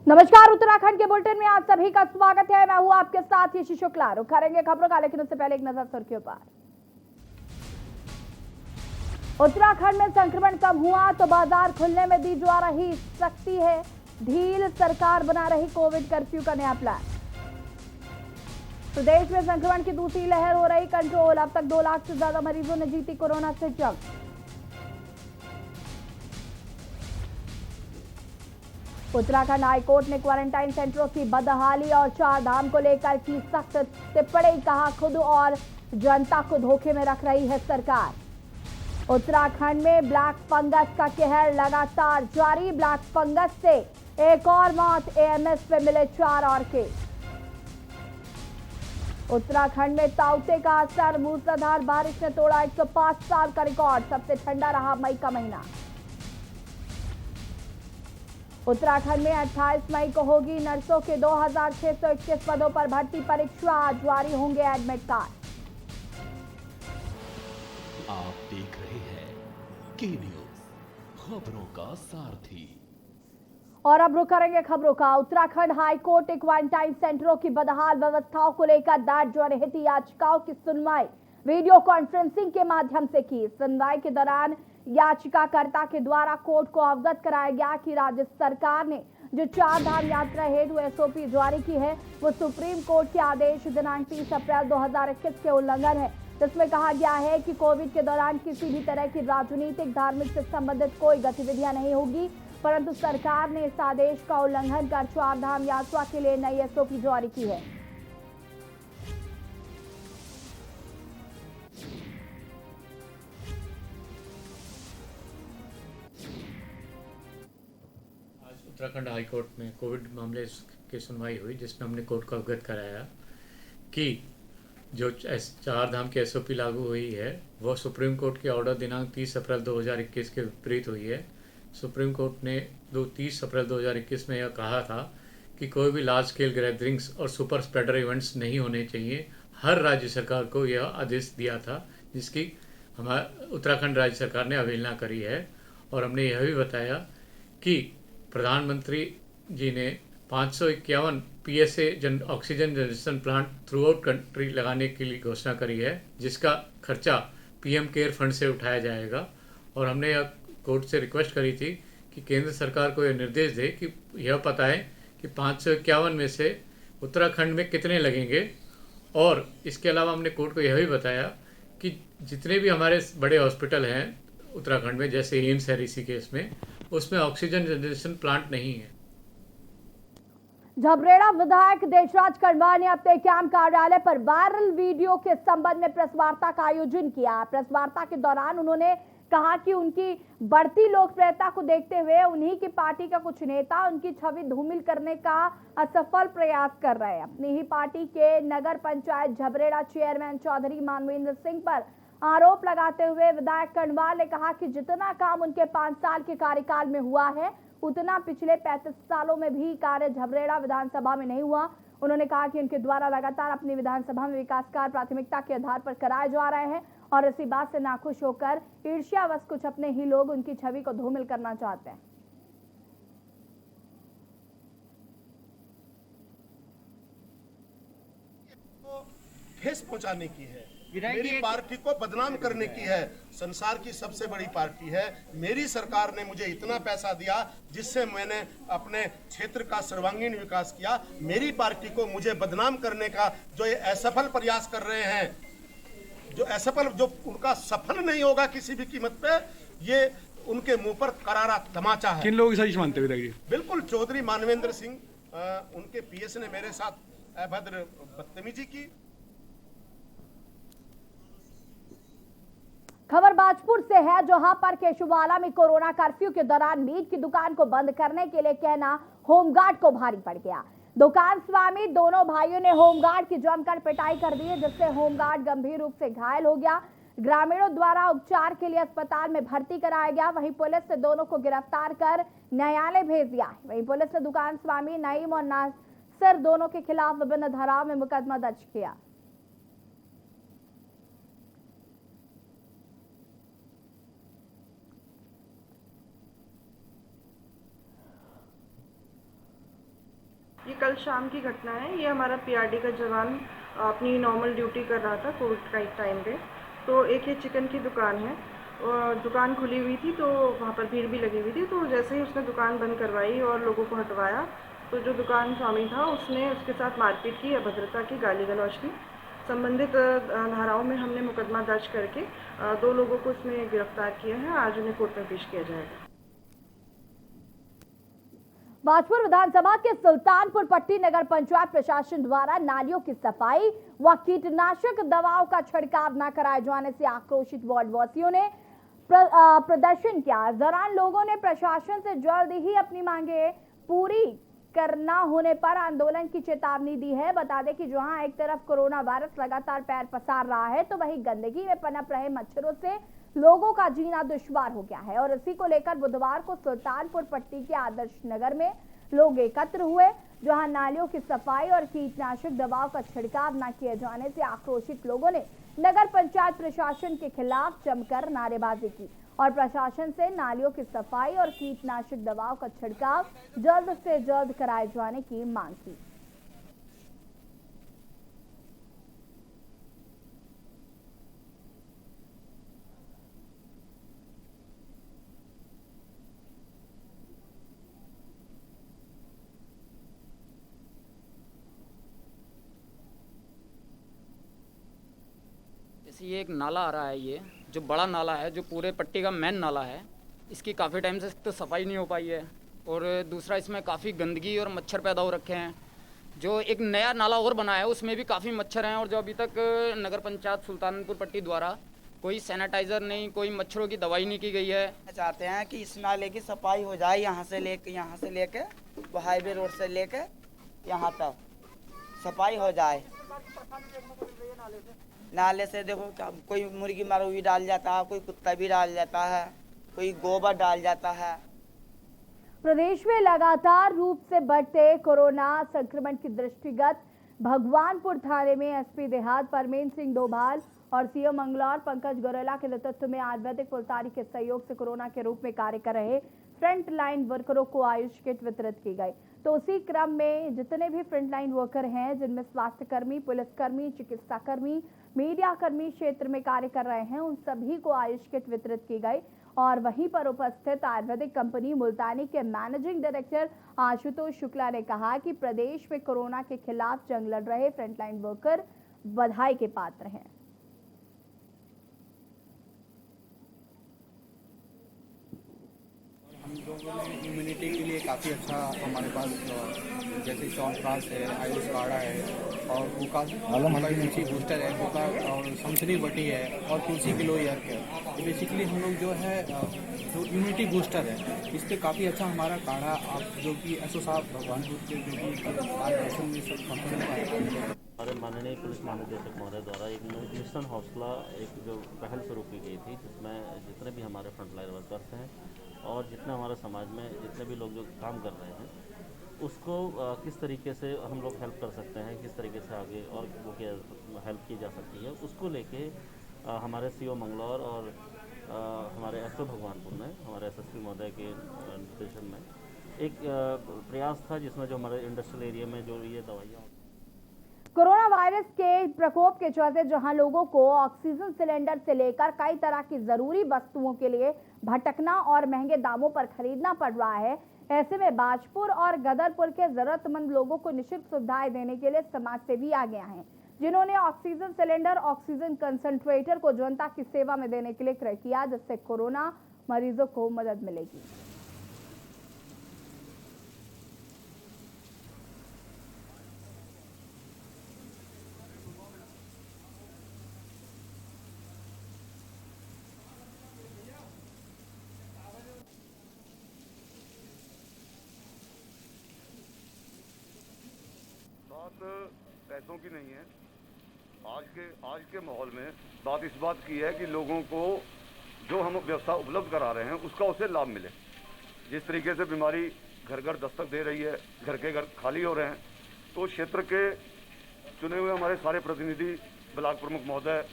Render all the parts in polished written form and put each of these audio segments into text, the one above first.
नमस्कार, उत्तराखंड के बुलेटिन में आप सभी का स्वागत है। मैं हूं आपके साथ यशी शुक्ला। रुक करेंगे खबरों का, लेकिन उससे पहले एक नजर सुर्खियों पर। उत्तराखंड में संक्रमण कम हुआ तो बाजार खुलने में दी जा रही सख्ती है ढील। सरकार बना रही कोविड कर्फ्यू का नया प्लान। प्रदेश में संक्रमण की दूसरी लहर हो रही कंट्रोल। अब तक 2 लाख से ज्यादा मरीजों ने जीती कोरोना से जंग। उत्तराखंड हाईकोर्ट ने क्वारंटाइन सेंटरों की बदहाली और 4 धाम को लेकर की सख्त टिप्पणी। कहा, खुद और जनता को धोखे में रख रही है सरकार। उत्तराखंड में ब्लैक फंगस का कहर लगातार जारी। ब्लैक फंगस से एक और मौत। एएमएस पे मिले 4 और केस। उत्तराखंड में ताउते का असर। मूसलाधार बारिश ने तोड़ा 105 साल का रिकॉर्ड। सबसे ठंडा रहा मई का महीना। उत्तराखंड में 28 मई को होगी नर्सों के 2621 पदों पर भर्ती परीक्षा। जारी होंगे एडमिट कार्ड। आप देख रहे हैं के न्यूज, खबरों का सारथी। और अब रुक करेंगे खबरों का। उत्तराखंड हाईकोर्ट ने क्वारंटाइन सेंटरों की बदहाल व्यवस्थाओं को लेकर दायर जनहित याचिकाओं की सुनवाई वीडियो कॉन्फ्रेंसिंग के माध्यम से की। सुनवाई के दौरान याचिकाकर्ता के द्वारा कोर्ट को अवगत कराया गया कि राज्य सरकार ने जो 4 धाम यात्रा हेतु एसओपी जारी की है वो सुप्रीम कोर्ट के आदेश दिनांक 30 अप्रैल 2021 के उल्लंघन है, जिसमें कहा गया है कि कोविड के दौरान किसी भी तरह की राजनीतिक धार्मिक से संबंधित कोई गतिविधियां नहीं होगी, परंतु सरकार ने इस आदेश का उल्लंघन कर 4 धाम यात्रा के लिए नई एसओपी जारी की है। उत्तराखंड हाईकोर्ट में कोविड मामले की सुनवाई हुई, जिसमें हमने कोर्ट को अवगत कराया कि जो 4 धाम की एसओपी लागू हुई है वह सुप्रीम कोर्ट के ऑर्डर दिनांक 30 अप्रैल 2021 के विपरीत हुई है। सुप्रीम कोर्ट ने 30 अप्रैल 2021 में यह कहा था कि कोई भी लार्ज स्केल गैदरिंग्स और सुपर स्प्रेडर इवेंट्स नहीं होने चाहिए। हर राज्य सरकार को यह आदेश दिया था, जिसकी हमारे उत्तराखंड राज्य सरकार ने अवहेलना करी है। और हमने यह भी बताया कि प्रधानमंत्री जी ने 551 PSA oxygen generation plant through out country लगाने के लिए घोषणा करी है, जिसका खर्चा पीएम केयर फंड से उठाया जाएगा। और हमने यह कोर्ट से रिक्वेस्ट करी थी कि केंद्र सरकार को यह निर्देश दे कि यह बताएं कि 551 में से उत्तराखंड में कितने लगेंगे। और इसके अलावा हमने कोर्ट को यह भी बताया कि जितने भी हमारे बड़े हॉस्पिटल हैं उत्तराखंड में, जैसे एम्स है ऋषिकेश में, उसमें ऑक्सीजन जनरेशन प्लांट नहीं है। झबरेड़ा विधायक देशराज कड़वा ने अपने कैंप कार्यालय पर वायरल वीडियो के संबंध में प्रेस वार्ता का आयोजन किया। प्रेस वार्ता के दौरान उन्होंने कहा कि उनकी बढ़ती लोकप्रियता को देखते हुए उन्हीं की पार्टी का कुछ नेता उनकी छवि धूमिल करने का असफल प्रयास कर रहे हैं। अपनी ही पार्टी के नगर पंचायत झबरेड़ा चेयरमैन चौधरी मानवेंद्र सिंह पर आरोप लगाते हुए विधायक कड़वाल ने कहा कि जितना काम उनके 5 साल के कार्यकाल में हुआ है उतना पिछले 35 सालों में भी कार्य झबरेड़ा विधानसभा में नहीं हुआ। उन्होंने कहा कि उनके द्वारा लगातार अपनी विधानसभा में विकास कार्य प्राथमिकता के आधार पर कराए जा रहे हैं और इसी बात से नाखुश होकर ईर्ष्यावश कुछ अपने ही लोग उनकी छवि को धूमिल करना चाहते हैं। ठेस पहुंचाने की है, मेरी पार्टी को बदनाम करने की है। संसार की सबसे बड़ी पार्टी है। मेरी सरकार ने मुझे इतना पैसा दिया जिससे मैंने अपने क्षेत्र का सर्वांगीण विकास किया। मेरी पार्टी को मुझे बदनाम करने का जो ये असफल प्रयास कर रहे हैं, जो असफल, जो उनका सफल नहीं होगा किसी भी कीमत पे, ये उनके मुंह पर करारा तमाचा है। किन लोगों की साजिश मानते हुए? बिल्कुल चौधरी मानवेंद्र सिंह, उनके पीएस ने मेरे साथ अभद्र बदतमीजी की। खबर बाजपुर से है, जहां पर केशुवाला में कोरोना कर्फ्यू के दौरान मीट की दुकान को बंद करने के लिए कहना होमगार्ड को भारी पड़ गया। दुकान स्वामी दोनों भाइयों ने होमगार्ड की जमकर पिटाई कर दी, जिससे होमगार्ड गंभीर रूप से घायल हो गया। ग्रामीणों द्वारा उपचार के लिए अस्पताल में भर्ती कराया गया। वहीं पुलिस ने दोनों को गिरफ्तार कर न्यायालय भेज दिया। वहीं पुलिस ने दुकान स्वामी नईम और नासिर दोनों के खिलाफ विभिन्न धाराओं में मुकदमा दर्ज किया। ये कल शाम की घटना है। ये हमारा पीआरडी का जवान अपनी नॉर्मल ड्यूटी कर रहा था कोविड का टाइम पे। तो एक ये चिकन की दुकान है और दुकान खुली हुई थी, तो वहाँ पर भीड़ भी लगी हुई थी। तो जैसे ही उसने दुकान बंद करवाई और लोगों को हटवाया, तो जो दुकान स्वामी था उसने उसके साथ मारपीट की, अभद्रता की, गाली गलौज की। संबंधित धाराओं में हमने मुकदमा दर्ज करके 2 लोगों को इसमें गिरफ्तार किया है। आज उन्हें कोर्ट में पेश किया जाएगा। बाजपुर विधानसभा के सुल्तानपुर पट्टी नगर पंचायत प्रशासन द्वारा नालियों की सफाई व कीटनाशक दवाओं का छिड़काव न कराए जाने से आक्रोशित वार्ड वासियों ने प्रदर्शन किया। इस दौरान लोगों ने प्रशासन से जल्द ही अपनी मांगे पूरी करना होने पर आंदोलन की चेतावनी दी है। बता दें कि जहां एक तरफ कोरोना वायरस लगातार पैर पसार रहा है, तो वहीं गंदगी में पनप रहे मच्छरों से लोगों का जीना दुश्वार हो गया है। और इसी को लेकर बुधवार को सुल्तानपुर पट्टी के आदर्श नगर में लोग एकत्र हुए, जहां नालियों की सफाई और कीटनाशक दवाओं का छिड़काव न किए जाने से आक्रोशित लोगों ने नगर पंचायत प्रशासन के खिलाफ जमकर नारेबाजी की और प्रशासन से नालियों की सफाई और कीटनाशक दवाओं का छिड़काव जल्द से जल्द कराए जाने की मांग की। जैसे ये एक नाला आ रहा है, ये जो बड़ा नाला है, जो पूरे पट्टी का मेन नाला है, इसकी काफ़ी टाइम से तो सफाई नहीं हो पाई है। और दूसरा इसमें काफ़ी गंदगी और मच्छर पैदा हो रखे हैं। जो एक नया नाला और बना है उसमें भी काफ़ी मच्छर हैं। और जो अभी तक नगर पंचायत सुल्तानपुर पट्टी द्वारा कोई सैनिटाइज़र नहीं, कोई मच्छरों की दवाई नहीं की गई है। चाहते हैं कि इस नाले की सफाई हो जाए, यहाँ से लेके वो हाईवे रोड से लेके यहाँ तक सफाई हो जाए। नाले से देखो कोई मुर्गी मारू भी डाल जाता है, कोई कुत्ता भी डाल जाता है, कोई गोबर डाल जाता है। प्रदेश में लगातार रूप से बढ़ते कोरोना संक्रमण के दृष्टिगत भगवानपुर थाने में एसपी देहात परमेंद्र सिंह डोभाल और सीओ मंगलौर पंकज गोरेला के नेतृत्व में आयुर्वेदिक फुलतारी के सहयोग से कोरोना के रूप में कार्य कर रहे फ्रंट लाइन वर्करों को आयुष किट वितरित की गई। तो उसी क्रम में जितने भी फ्रंट लाइन वर्कर हैं, जिनमें स्वास्थ्यकर्मी, पुलिसकर्मी, चिकित्साकर्मी, मीडिया कर्मी क्षेत्र में कार्य कर रहे हैं, उन सभी को आयुष किट वितरित की गई। और वहीं पर उपस्थित आयुर्वेदिक कंपनी मुल्तानी के मैनेजिंग डायरेक्टर आशुतोष शुक्ला ने कहा कि प्रदेश में कोरोना के खिलाफ जंग लड़ रहे फ्रंटलाइन वर्कर बधाई के पात्र हैं। हम लोगों ने इम्यूनिटी के लिए काफ़ी अच्छा हमारे पास जैसे च्यवनप्राश है, आयुष काढ़ा है और उनका इम्यूनिटी बूस्टर है, उनका और समसनी बटी है और तुलसी किलो ईयर है। तो बेसिकली हम लोग जो है जो इम्यूनिटी बूस्टर है, इस पर काफ़ी अच्छा हमारा काढ़ा आप जो कि एसओ साहब भगवानपुर के जो कि मार्गदर्शन में सब कंपनी हमारे माननीय पुलिस महानिदेशक महोदय द्वारा एक मिशन हौसला एक जो पहल शुरू की गई थी, जिसमें जितने भी हमारे फ्रंटलाइन वर्कर्स हैं और जितने हमारे समाज में जितने भी लोग जो काम कर रहे हैं, उसको किस तरीके से हम लोग हेल्प कर सकते हैं, किस तरीके से आगे और वो क्या हेल्प की जा सकती है, उसको लेके हमारे सीओ मंगलौर और हमारे एसओ भगवानपुर में हमारे एसएसपी महोदय के निर्देशन में एक प्रयास था, जिसमें जो हमारे इंडस्ट्रियल एरिया में जो ये दवाइयाँ कोरोना वायरस के प्रकोप के चलते जहां लोगों को ऑक्सीजन सिलेंडर से लेकर कई तरह की जरूरी वस्तुओं के लिए भटकना और महंगे दामों पर खरीदना पड़ रहा है, ऐसे में बाजपुर और गदरपुर के जरूरतमंद लोगों को निःशुल्क सुविधाएं देने के लिए समाजसेवी आगे आए हैं, जिन्होंने ऑक्सीजन सिलेंडर, ऑक्सीजन कंसंट्रेटर को जनता की सेवा में देने के लिए क्रय किया, जिससे कोरोना मरीजों को मदद मिलेगी। पैसों की नहीं है। आज के माहौल में बात इस बात की है कि लोगों को जो हम व्यवस्था उपलब्ध करा रहे हैं उसका उसे लाभ मिले। जिस तरीके से बीमारी घर घर दस्तक दे रही है, घर के घर खाली हो रहे हैं, तो क्षेत्र के चुने हुए हमारे सारे प्रतिनिधि, ब्लॉक प्रमुख महोदय,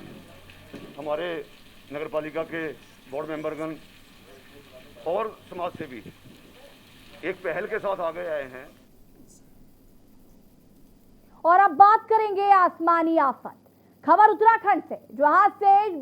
हमारे नगर पालिका के बोर्ड मेंबरगण और समाज सेवी एक पहल के साथ आगे आए हैं और अब बात करेंगे आसमानी आफत। खबर उत्तराखंड से, जहां से